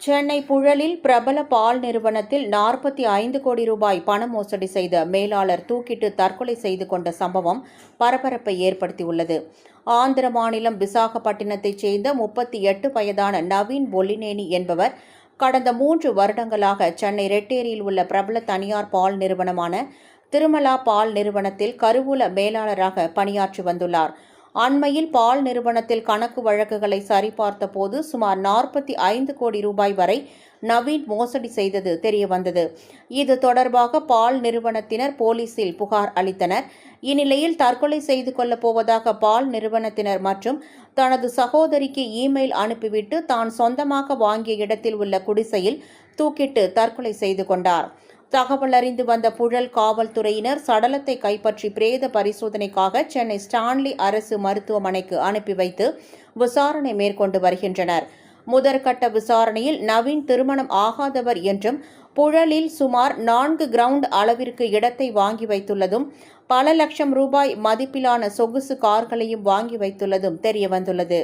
சென்னை புழலில் பிரபல பால் நிறுவனத்தில் 45 கோடி ரூபாய் பண மோசடி செய்த மேலாளர் தூக்கிட்டு தற்கொலை செய்து கொண்ட சம்பவம் பரபரப்பை ஏற்படுத்தியுள்ளது. ஆந்திர மாநிலம் விசாகப்பட்டினத்தைச் சேர்ந்த 38 வயதான நவீன் பொல்லினேனி என்பவர் கடந்த 3 வருடங்களாக சென்னை ரெட்டேரியில் உள்ள பிரபல தனியார் பால் நிறுவனமான திருமலா பால் நிறுவனத்தில் கருவூல மேலாளராக பணியாற்றி வந்துள்ளார். அண்மையில் பால் நிறுவனத்தில் கணக்கு வழக்குகளை சரிபார்த்த போது சுமார் 45 கோடி ரூபாய் வரை நவீன் மோசடி செய்தது தெரியவந்தது. இது தொடர்பாக பால் நிறுவனத்தினர் போலீசில் புகார் அளித்தனர். இந்நிலையில் தற்கொலை செய்து கொள்ளப் போவதாக பால் நிறுவனத்தினர் மற்றும் தனது சகோதரிக்கு இமெயில் அனுப்பிவிட்டு தான் சொந்தமாக வாங்கிய இடத்தில் உள்ள குடிசையில் தூக்கிட்டு தற்கொலை செய்து கொண்டார். தகவல் அறிந்து வந்த புழல் காவல்துறையினர் சடலத்தை கைப்பற்றி பிரேத பரிசோதனைக்காக சென்னை ஸ்டான்லி அரசு மருத்துவமனைக்கு அனுப்பி வைத்து விசாரணை மேற்கொண்டு வருகின்றனர். முதற்கட்ட விசாரணையில் நவீன் திருமணம் ஆகாதவர் என்றும் புழலில் சுமார் 4 கிரவுண்ட் அளவிற்கு இடத்தை வாங்கி வைத்துள்ளதும் பல லட்சம் ரூபாய் மதிப்பிலான சொகுசு கார்களையும் வாங்கி வைத்துள்ளதும் தெரியவந்துள்ளது.